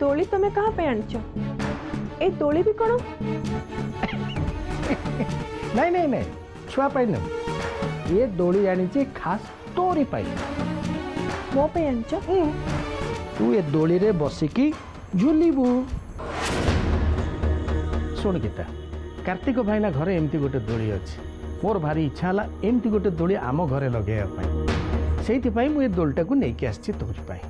दोली तुम्हें कहाँ पे आनिच ए दोली भी कौन नहीं नहीं नहीं छुआ पाई नहीं ये दोली आनी खास तोरी पाई मो पे आनिच तू ये दोली रे बसिकी झुलबू शुण गीता कार्तिक भाईना घरे एमती गोटे दोली अच्छी मोर भारी इच्छा है एमती गोटे दोली आम घरे लगेगा से मुझे दोलटा को लेकिन आसी तोरी पाई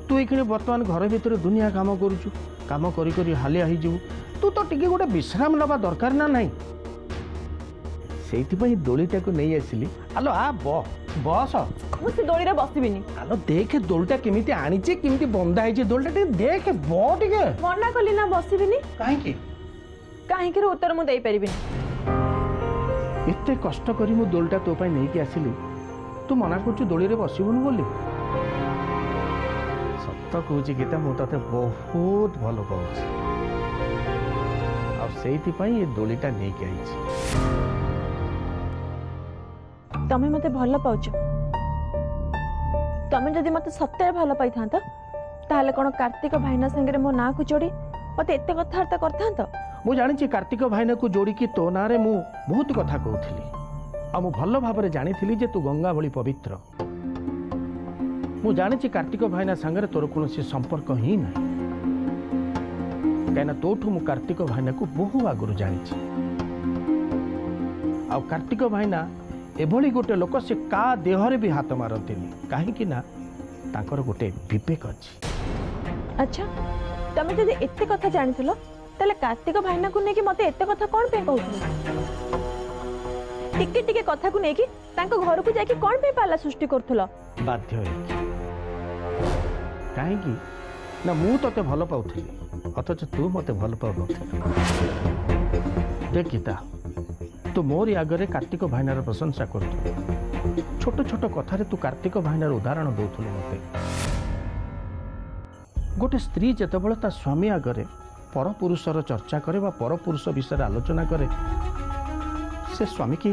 तू ये बर्तमान घर भितर दुनिया काम करुचु काम करी हालिया हो तू तो टिके गोटे विश्राम नवा दरकार ना नहीं से दोलीटा को नहीं आसिली आलो आ बस मुझे दोली रे बसबिनी आलो देख दोलटा केमिति आनीचे केमिति बंधा है दोलटा टे देख टिके मना कली ना बसबिनी काहे काहे उत्तर मु दे परिबिनी एते कष्ट करी मु दोलटा तो पाई नहीं कि आसिली तू मना करछु दोली रे बसिबुनु बोली सत्य कहूची गीता मु तते बहुत भलो पाउछि आ सेइति पई ये दोलीटा नहीं कि आइछि तमें मते भल पाउछ तमें जदि मते सत्य भल पाई थांता ताले कोन कार्तिक भाईना संगे मो ना को जोड़ी मते एते कथार्ता करथांत मु जानी कार्तिक भाईना को जोड़िकी तो ना रे मु बहुत कथा कहूली आ मु भल भाव जानी जे तू गंगा भली पवित्र मु जानी कार्तिक भाईना संगे तोर कौन संपर्क ही ना कहीं तोठू मु कार्तिक भाईना को बहु आगुरी जानी आ कार्तिक भाईना एभली गोटे लोक से का देहरे भी हाथ मारती कहीं तांकर गोटे विवेक अच्छी अच्छा तमें जदि एते कथा जानिथिलो तले कार्तिक भाईना को नेकी मते एते कथा कोन पे कहउथलो टिके टिके कथा को नेकी तांको घर को जाके कोन पे पाला सृष्टि करथलो बाध्य कहीं ना मु तते भल पाउथली अथच तू मते भल पाउ देख गीता तू मोरी आगरे कार्तिक भाईनार प्रशंसा कर छोट छोट कथारे तू कार्तिक भाईनार उदाहरण दौलु मते गोटे स्त्री जेतेबेले ता स्वामी आगरे पर पुरुषर चर्चा करे बा पर पुरुष विषय आलोचना करे से स्वामी की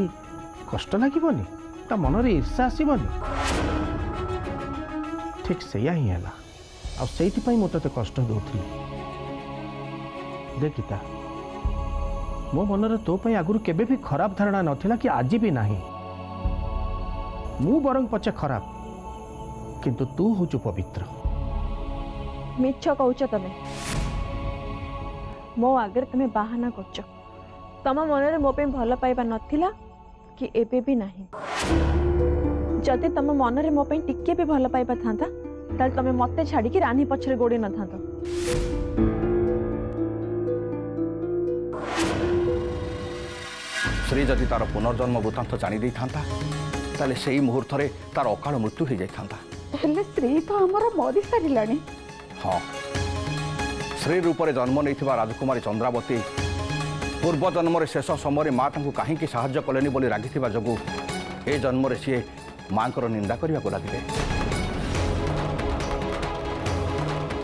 कष्ट लागबनी ता मनरे ईर्षा आसबनी ठीक सेया ही है आ सेइति पई मो तते कष्ट दउथली देख गीता मो मनरे तो पई आगुरु केबे भी खराब धारणा नथिला कि आज भी नाही मु बरंग पछे खराब किंतु तू होचु पवित्र मिछ कहउछ तमे मो आगर तमे बाहाना करछ तम मनरे मो पे भल पाइबा नथिला कि एबे भी नाही जदि तम मनरे मो पे टिके भी भल पाइबा थांता ताल तमे मते छाड़ी कि रानी पछरे गोड़ी न थांता श्री जदि तार पुनर्जन्म वृत्तांत जानी दे था ताले सेई मुहूर्त रे तार अकाल मृत्यु हो जाता श्री तो आमर मरी सारे हाँ श्री रूप में जन्म नहीं राजकुमारी चंद्रावती पूर्व जन्म शेष समय माँ कहीं साहाय्य कलेनी बोली रागी जो ए जन्म सी माँ निंदा करने को लगे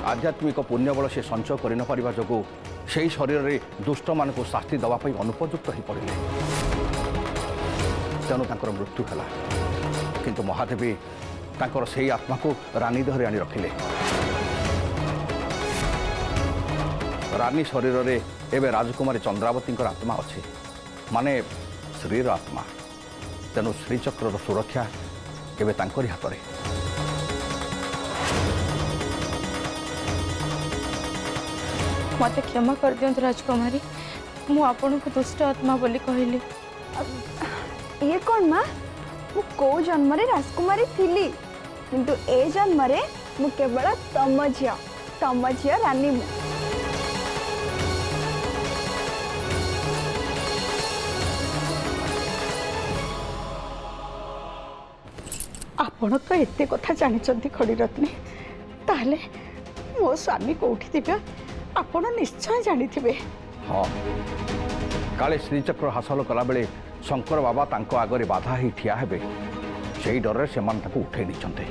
आध्यात्मिक पुण्यबल से संचय कर न पारिबा जो से शरीर में दुष्ट मान को शास्ति दवाई अनुपयुक्त हो पड़े तेणु तांकर मृत्यु है किंतु महादेवी तांकर से आत्मा को रानी देहरे आनी रखिले रानी शरीर में एवं राजकुमारी चंद्रावती आत्मा अच्छे माने श्रीर आत्मा तेणु श्रीचक्र सुरक्षा एवं तांकरी हाथ में मत क्षमा कर दियंतु राजकुमारी मु आपन को दुष्ट आत्मा बोली कहली ये कौन माँ मु को जन्म रे राजकुमारी थिली किंतु ए जन्म रे मु केवल तम झिया रानी मु आपण तो एते कथा जानिचंती खड़ी रत्नी ताले मो स्वामी कोठी थिबे आपण निश्चय जानिथिबे हाँ काले श्रीचक्र हासिल कला बेले शंकर बाबा तांको आगरे बाधा ही ठिया हेबे से डर से उठे नहीं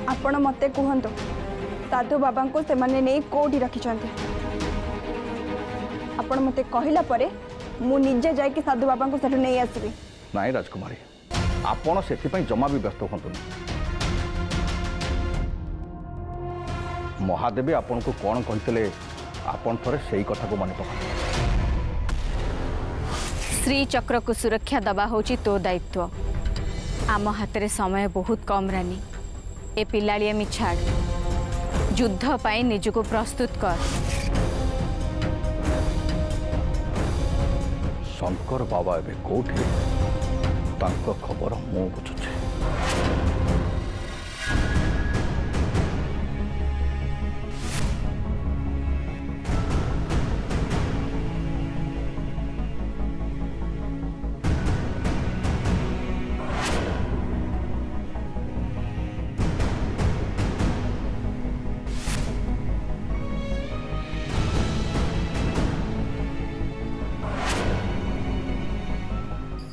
आपण मते कहंतो साधु बाबा को से माने नहीं कोठी रखिचंते आपण मते कहिला परे मु निजे जाय कि साधु बाबा को सेठु नहीं आसीबी नाई राजकुमारी आपण से जमा भी व्यस्त हूँ महादेवी आपन को कौन कहते आपन थोड़े से कथा को मन पका। श्री चक्र को सुरक्षा दबा होची तो दायित्व। आम हाथ रे समय बहुत कम रानी। ए पिलाड़ियामी छाड़, युद्ध पाई निजको प्रस्तुत कर। शंकर बाबा एबे कोठी तांको खबर मु बुझुछे।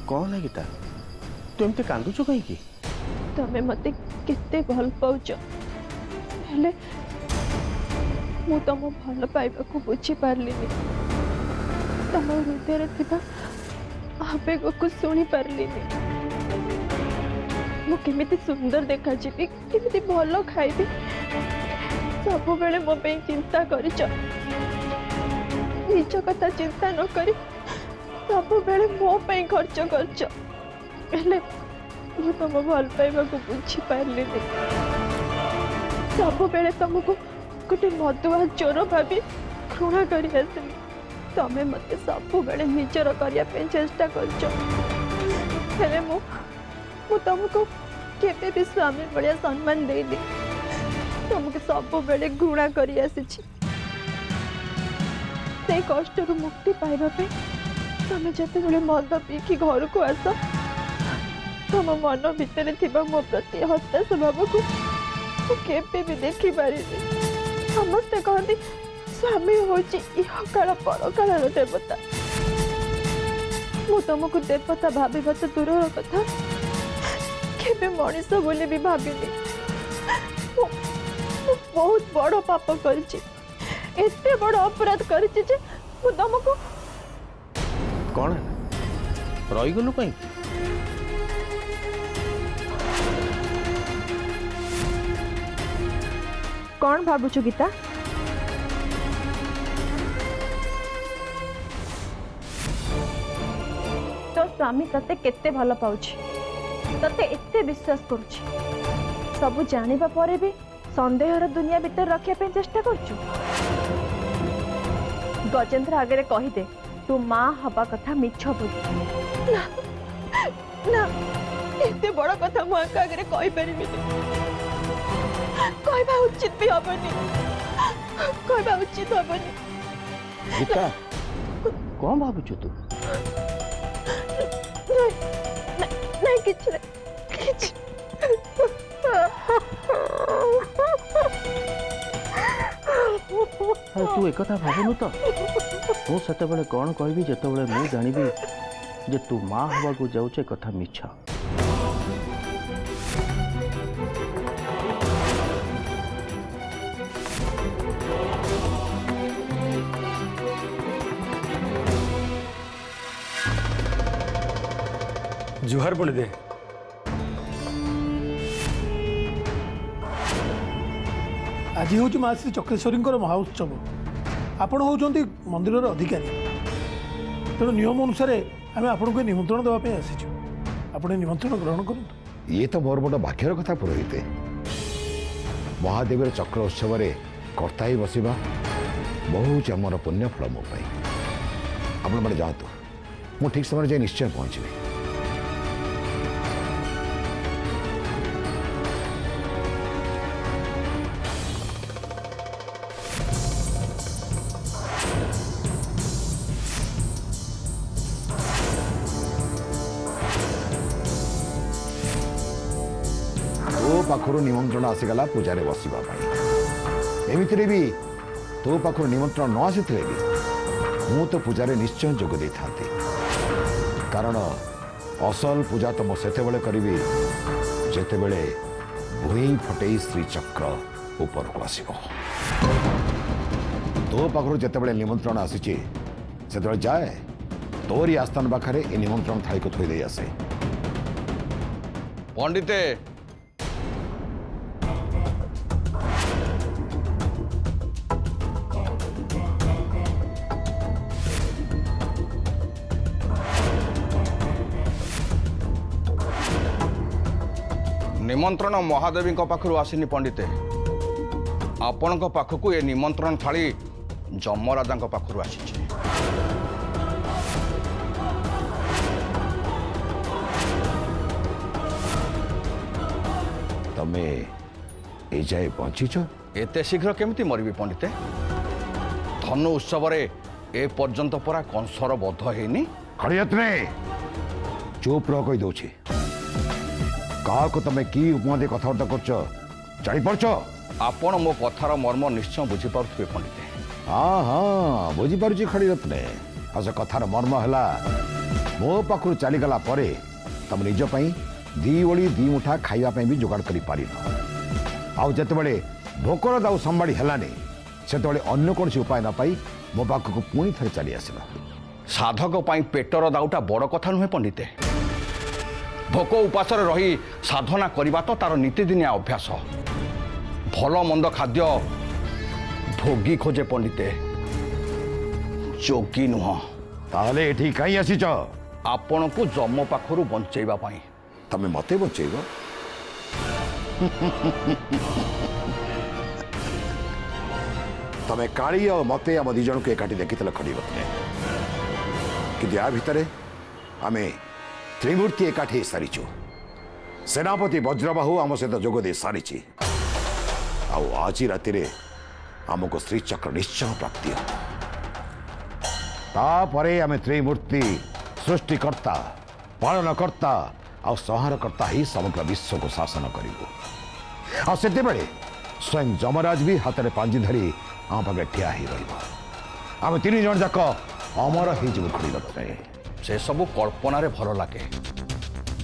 कौन है गीता तू एमती कांदुच कहीं? तमे मते केते भल पाउच, हेले मु तम भल पाइबा को बुझी पारलिनी। तम हृदय रे थिबा आवेग को सुनी पारलिनी। मु केमिति सुंदर देखा जीवी, केमिति भल खाइबी, सब बेले मो पे चिंता करिच। निज कथा चिंता न करी सब बेले मो पे खर्च करछ। हेले मु तम भल पाइबा को बुझी पारलिनी। सब बेले तुमको गोटे मदुआ चोर भाभी घृणा करी आसली। तमे मते सब बेले निजर करिया पे चेष्टा करछ। हेले मु तुमको केबे भी स्वामी बड़िया सम्मान देली। तुमको सब बेले घृणा करी आसीछि। से कष्ट रु मुक्ति पाइबा पे तमे जते बेले मद पीकी घर को आस, तुम मन भितर थिबा मो प्रति हताश भाव को केबे भी देखी पारि। समस्ते कहती स्वामी होची इहकाल परकाल देवता। मु तुमको देवता भाविबा तो दूर कथा, केबे मनीष बोली भी भाविनी। मु बहुत बड़ पाप करछि, एते बड़ अपराध करछि जे मु तुमको कौन है रहीगलु कहीं? कौन भाबुछु गीता? तो स्वामी तते केते भल पाउछि, तते एते विश्वास करुछि। सब जानिबा परे भी संदेहर दुनिया भीतर रखिया पे चेष्टा करछु। गजेंद्र आगे कही दे तू माँ हवा कथा मिछ बोली। ना ना एते बड़ कथा मु आगे कहि परिबिनी। कहबा उचित भी हबनी, कहबा उचित हबनी। गीता कौन भाबुछु तू? नहीं किछ नहीं किछ। अरे तू एक कथा भाबुनु तो मु सेते बेले कौन कहबी जेते बेले मु जानिबी जे तू माँ हवा को जाउछे कथा मिछ। जुहार पुणी दे। आज हूँ माँ श्री चक्रेश्वरी महाउत्सव। आपण होती मंदिर अधिकारी, तेणु नियम अनुसार आम आपन को निमंत्रण देवाई आसीचु। आप निमंत्रण ग्रहण करूँ। ये तो मोर बड़ भाग्यर कथा पुरोहित। महादेवर चक्र उत्सव कर्ता ही बसवा बहुत आमर पुण्यफल मो आपण मैंने जातु, मु ठीक समय जाए निश्चय पहुँचबी। तो पाखर निमंत्रण आसीगला पूजा बसवा। एमती भी तो पाखर निमंत्रण न आसी भी मु तो पूजा निश्चय जोग दे था, कारण असल पूजा तो मुझे करी जिते बड़े भूई फटे श्रीचक्र ऊपर को आसो। तो पाखर जिते बड़े निमंत्रण आसी से जाए तोरी आस्थान पाखे ए निमंत्रण थाई को थोई दे आसे। पंडिते निमंत्रण महादेवी पाखु आसीनी पंडिते आपण पाखक ए निमंत्रण थाली जमराजा पाखु आसी तमे ए जाए पहुंचीच एते शीघ्र केमिति मरबी पंडिते धनु उत्सव ए पर्यंत परा कंसर बध हेनी खड़ियत्रे चुप रह कही दौची क्या तमे की उपमा दे कथबार्ता कर जानी पारछ आपण मो कथार मर्म निश्चय बुझीपारे पंडिते हाँ हाँ बुझीपार खड़ियत्ने आ से कथार मर्म है मो पाखु चलीगला तुम निजपाई दी ओली दी मुठा खावाई भी जोगाड़ कर पार आते भोकर दाऊ संभाड़ी हेलानी से अन्य कौन उपाय न पाई मो पाखक पुणी थे चली आसला साधक पाई पेटर दाउटा बड़ कथा नुहे पंडिते भोक उपास रही साधना करवा तो तार नीतिदिनिया अभ्यास भल मंद खाद्य भोगी खोजे पंडिते जोगी नुह ताहले एठी कहीं आसीच आपण को जम पाखरु बंचेबा पाई तमे मते बचेब तमे काली और मते आम दिजन को एकाठी देखी खड़ीबतने कि या भितर आम त्रिमूर्ति एकाठी सारीचु सेनापति वज्रबाहु आम सहित जोग दे सारी आज राति आमको श्रीचक्र निश्चय प्राप्ति तापरे आम त्रिमूर्ति सृष्टिकर्ता पालनकर्ता और संहारकर्ता ही समग्र विश्व को शासन करूँ आ से स्वयं जमराज भी हाथ में पांजी धरी आम पाखे ठिया ही रम तीन जन जाक अमर हो खड़ीरत्ने से सबु कल्पना रे भल लगे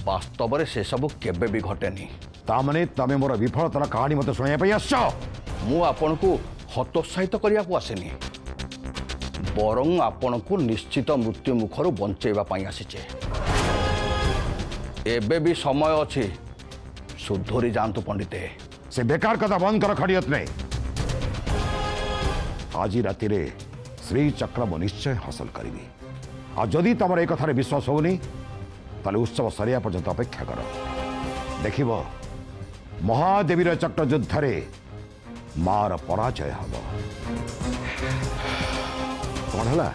वास्तव में से सबु केबे भी घटेनी तामने तमे मोर विफलतार कहानी मत शुणाई आस मु आपण को हतोत्साहित करने को आसेनी बरं आपण को निश्चित मृत्यु मुखर बंचेबा पाई आसीचे एबे भी समय अच्छी सुधरी जातु पंडिते से बेकार कथा बंद कर खड़ियत्ने आज राति श्रीचक्र मु निश्चय हासिल करी आ जदि तुम एक कथार विश्वास होनी ताले उत्सव सरिया पर्यंत अपेक्षा कर देखिब महादेवीर चक्र युद्ध मार पराजय हम कौन है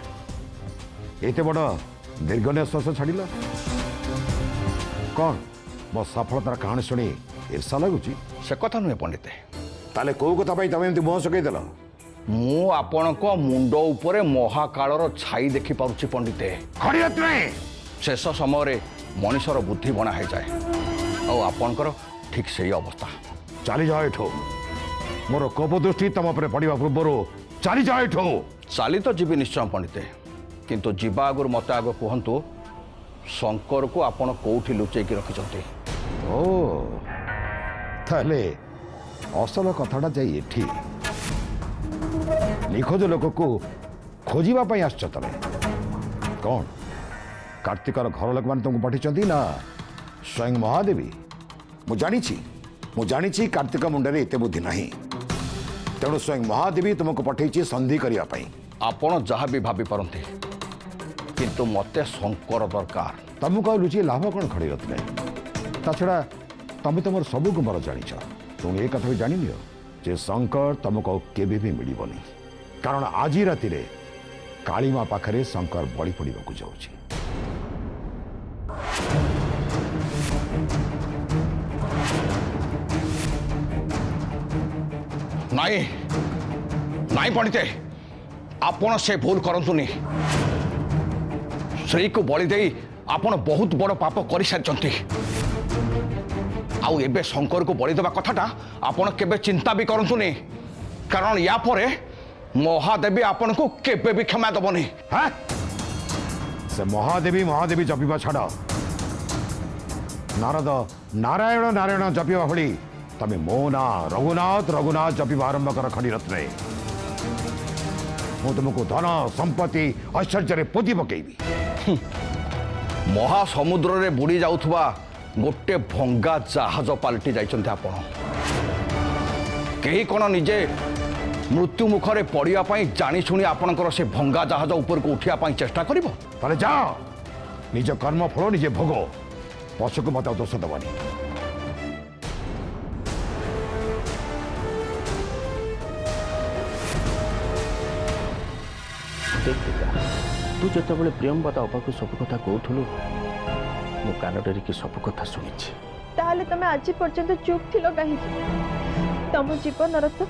एत बड़ दीर्घ निश्वास छाड़ कौन मो सफलतार कहानी शुणी ईर्षा लगुच से कथा नुहे पंडिते ताले कौ कथा तुम एमती मुह सुकईदेल मु आपण को मुंड उपरे महाकालर छाई देखि पारुछि पंडिते शेष समय मनीषर बुद्धि बना हो जाए और आपणकर ठीक सही अवस्था चली जाओ एठो मोर कोप दृष्टि तुम पर पड़ा पूर्व चली जाओ एठो चली तो जीवी निश्चय पंडिते किंतु जीवा आगुर मत आग कहतु शंकर को आपण कोठी लुचेकी रखिछंती ओ ताले असल कथाटा जाई एठी निखोज लोक को खोजापी आस तमें कौन कार्तिकर घर लोक मैंने तुमको पठिंट ना स्वयं महादेवी मु जानी कार्तिक मुंडे एत बुद्धि ना तेणु स्वयं महादेवी तुमको पठे संधि करने आपण जहाँ भी भाभी पारती किंतु मते शंकर दरकार तुमको लुचि लाभ कौन खड़ी रत्ने ता छड़ा तुम तुम सब गुमर जान तुम ये कथा भी जान नियो जे शंकर तुमको केबे भी मिलबनी कारण आज राति कालीमा पाखरे शंकर बलि पड़ा जाऊँ नाई नाई पंडिते आपण से भूल करंतुनी श्री को बलि दे आपण बहुत बड़ पाप कर सारी आउ एबे शंकर को बलि देवा कथाटा आपण केबे चिंता भी करंतुनी कारण या परे महादेवी आपण को केबे भी क्षमा दबनी हाँ से महादेवी जपिबा छाड़ नारद नारायण नारायण जपिबा भली तमे मो ना रघुनाथ जपिबा आरंभ कर खड़ी रत्ने मु तुमको धन संपत्ति ऐश्वर्य पोती पकेबी महासमुद्र रे बुड़ी जाउथबा गोटे भंगा जहाज पलटि जाइछन्ते आपण केही कोन निजे मृत्यु मुखरे पड़िया पाई जानी शुणी आपणकर से भंगा जहाज ऊपर को उठिया पाई चेष्टा करिवो ताले जाओ निज कर्म फल निजे भोग पशु को मत दोष दबानी देख गीता तू जितेबाला प्रियंवदा अबाक सब कथा कहूलु मु कान डरिकी सब कथा शुणी ताहले तमे आज पर्यंत चुप थिलो कहीं तम जीवन तो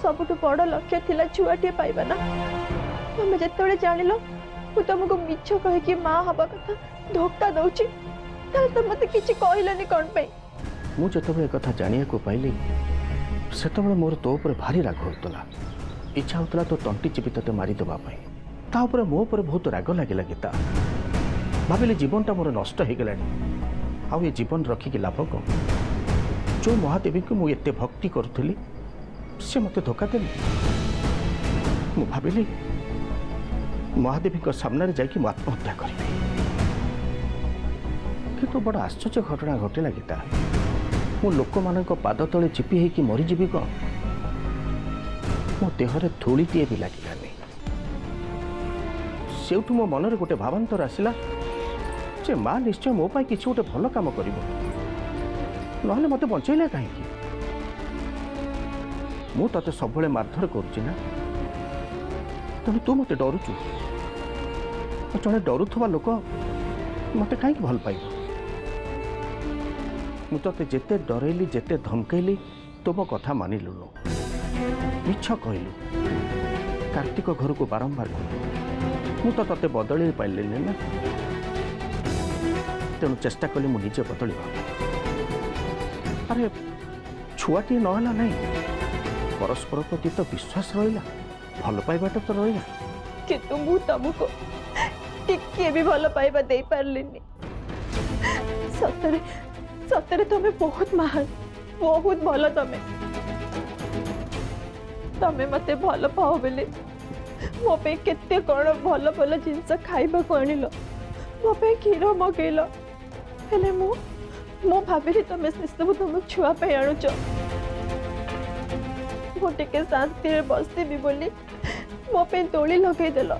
सबुठ बड़ लक्ष्य थिला छुआटे पाइबा ना तमे जेतबेले जानिलो मु तुमको मिछ कहि माँ हवा कथा धोखा दउची ताहले तुम मते किछि कहलनी कोन पे मु जितेबाला कथा जानिया को पाइली सेतबेले मोर तो ऊपर भारी राग होतला इच्छा होतला तो तंटी चिपी तते मारी देबा पई ता ऊपर मो ऊपर बहुत राग लागिला गीता भाविले जीवनटा मोर नष्ट हो गलानी आउ ये जीवन रखिकी लाभ कौन जो महादेवी को मुझे एते भक्ति करुली से मत धोखा देले मु भाविली महादेवी सामने जाकि आत्महत्या करी कि बड़ आश्चर्य घटना घटला गीता मु लोक मान पाद तले चिपी होगी मरीजी कौन मो देहरे धूलीटे भी लगिलानी सेठू मो मनरे गोटे भावांतर आसला जे माँ निश्चय मो पाई किसी गोटे भल काम कर ना मत बचैले कहीं मु ते सब मारधर करुच्ची तेणु तू मत डरुचु जड़े डरुवा लोक मत कहीं भल पाइब मुझे जेते डरैली जेते धमकैली तुम कथा मानिलुनु मिछ कहलु कार्तिक घर को बारंबार कहलु मु ते बदल पाइली ना तेणु चेष्टा कली मुझे बदल अरे छुआटी नहला नहीं परस्पर प्रति तो विश्वास रहा भल पाइबाटा तो रहा किंतु मु तुमको टिके भी भल पाइबा दे पारलिनी सतरे सतरे तमे बहुत महान बहुत भल तमे मते भल पाओ बेले मो पे केते कोन भल भल जिंस खाइबा को आनिलो मो पे क्षीर मगेलो हेले मो भाविली तमे से सब तुम छुआ पे आणुच मो टिके शांति बसती भी बोली मो पे तोली लगे देल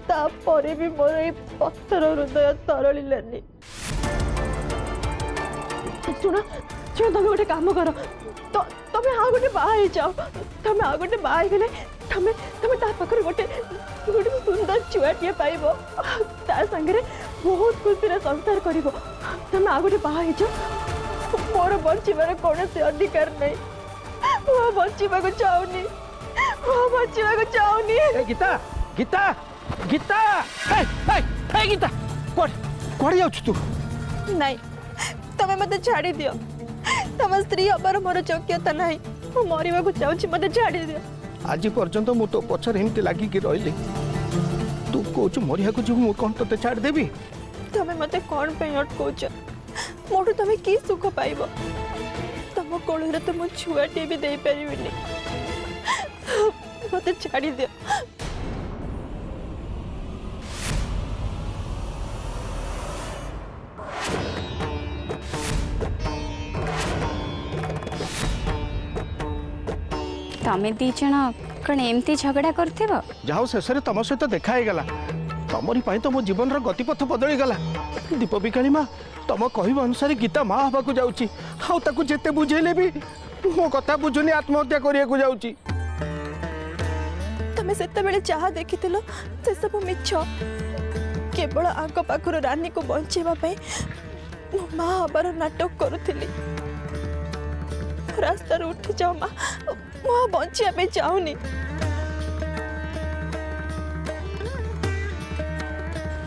तापर भी मोर ये पत्थर हृदय तरलिलानी सुना सुना तुम गोटे काम कर तुम आ गोटे बाहा जाओ तुम आ गोटे बाहा गले तुम तुम पाखे गोटे गोटे सुंदर छुआटे पाइब ता संगे बहुत खुशी संसार कर तुम आ गोटे बाहा जाओ मोर बचार कौन से अधिकार नहीं बचा चाहूनी बचा चाहूनी गीता गीता गीता गीता कौन जाऊ तू नहीं तमें मत छाड़ी दियो तम स्त्री हबार मोर योग्यता नहीं मरवा चाहूँ मत छाड़ी दियो आज पर्यंत मु तो पछर एमती लागिकी रही तू कौच मरिया को जो कौन ते छाड़देवी तमें मत कौन पे अटकाउच मोटू तमें कि सुख पाइब तम कोल तो मो छुआटे भी दे पारिनी मत छाड़ी दियो तमे दी जन कौन एमती झगड़ा करथिब जाओ शेष तुम सहित देखा गला तमरी तो मो जीवन गतिपथ बदली गला दीप बिकाणी माँ तुम कहवा अनुसार गीता माँ हवा जाऊँगी आते बुझेले भी मो कथा बुझुनी आत्महत्या करने को जाऊँगी तमें से जहाँ देखी से सब मिछ केवल आग पाखर रानी को बचाई मो माँ हबार नाटक करुली रास्ता उठी जाओ माँ मु बचा चाहूनी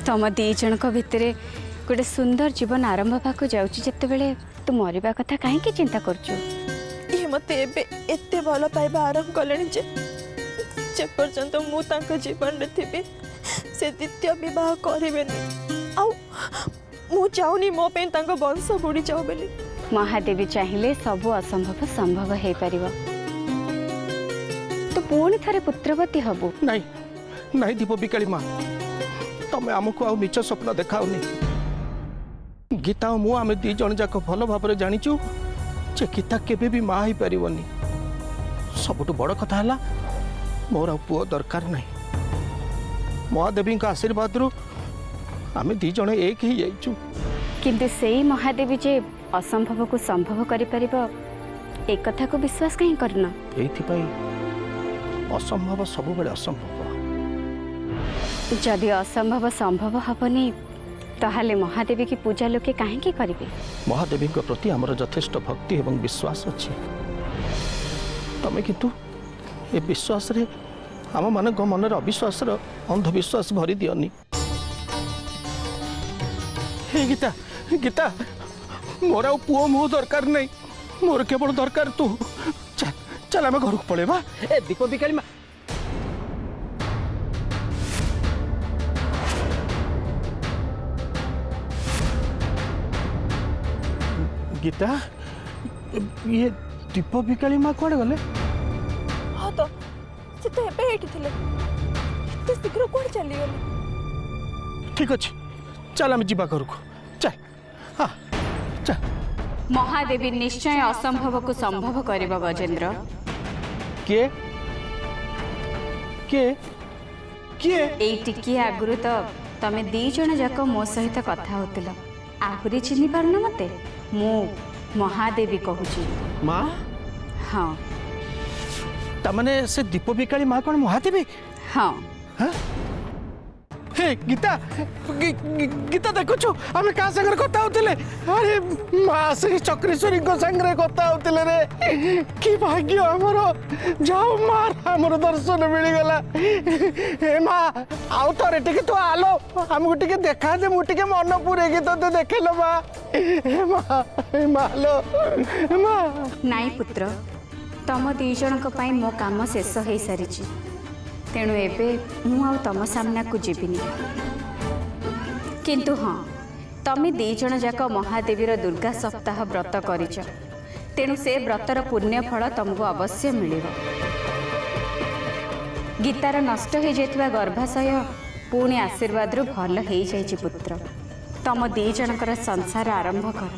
तम दी जन भितर गोटे सुंदर जीवन आरंभ होगा जाते तू मरवा कथा कहीं चिंता करचु ये मत एते भल पाइबा आरंभ कले जे पर्यंत मु जीवन में थी से द्वितीय विवाह करेनि मु चाहूनी मो पे वंश बुड़ी जाओ बोली महादेवी चाहिए सबू असंभव संभव हो पार तो पुणी थे पुत्रवती हबु नहीं नहीं दीप बिकाली माँ तमें आमको आ मिछ स्वप्न देखाओनी गीता और मुझे दी जन जाक भल भाव जाचु जे गीता केबे भी माँ हो पारनी सबुठ बड़ कथा है मोर पुओ दरकार नहीं महादेवी आशीर्वाद रू आम दी जन एक ही जाइचु किंतु से महादेवी जे असंभव को संभव कर एक कथा को विश्वास कहीं करना असंभव सब बेले असंभव जदि असंभव संभव हेनी ताहले महादेवी की पूजा लोके कहीं करेंगे। महादेवी प्रति आमर यथेष्ट भक्ति एवं विश्वास अच्छी तमें किंतु ए विश्वास रे आम मान मन अविश्वास अंधविश्वास भरी दियनी। हे गीता गीता मोर आउ पुओ मुह दरकार नहीं, मोर केवल दरकार तू। चल चल आम घर को पलैबा। ए दीप बिकाली मा गीता ये दीप बिकाली माँ कौन गले? हाँ तो से तो एबे एठी थिले एते शीघ्र कोड चली गले। ठीक अच्छे चल आम जीवा घर को चल। हाँ चल। महादेवी निश्चय असंभव को संभव करिबा गजेंद्र। के के के एई टिकी आगुरु तो तमे दी जण जाक मो सहित कथा होतिल। आहुरी चिन्हि पारन मते मु महादेवी कहूची। माँ हाँ तमने से दीप बिकाली माँ कौन महादेवी? हाँ हाँ? हे गीता गीता देखो आम क्या संगे कथा होते? अरे माँ से चक्रेश्वरी संगे कथा होते रे। कि भाग्य आमर जाओ मार आमर दर्शन मिलगला। हे माँ आउ थे टे तो आलो आमको टे देखा दे मुझे मन पूरे तो देखेल माँ। हे माँ लो माँ। नाई पुत्र तम दी जनक पई मो काम शेष हो सारी तेणु एबे मु आउ तम सामना को जीविनी। किंतु हाँ तमे दी जण जाक महादेवीर दुर्गा सप्ताह व्रत करिच तेणु से व्रतर पुण्य फल तुमको अवश्य मिलिबो। गीतार नष्ट हो जाइथिबा गर्भाशय पुणी आशीर्वाद रु भल हो जाइछि पुत्र। तम दी जनकर संसार आरंभ कर।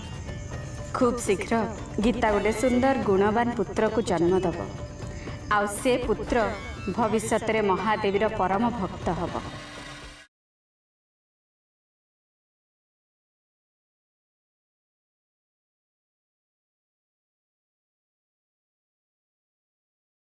खूब शीघ्र गीता गोटे सुंदर गुणवान पुत्र को जन्म दब। आ से पुत्र भविष्य में महादेवीर परम भक्त हब।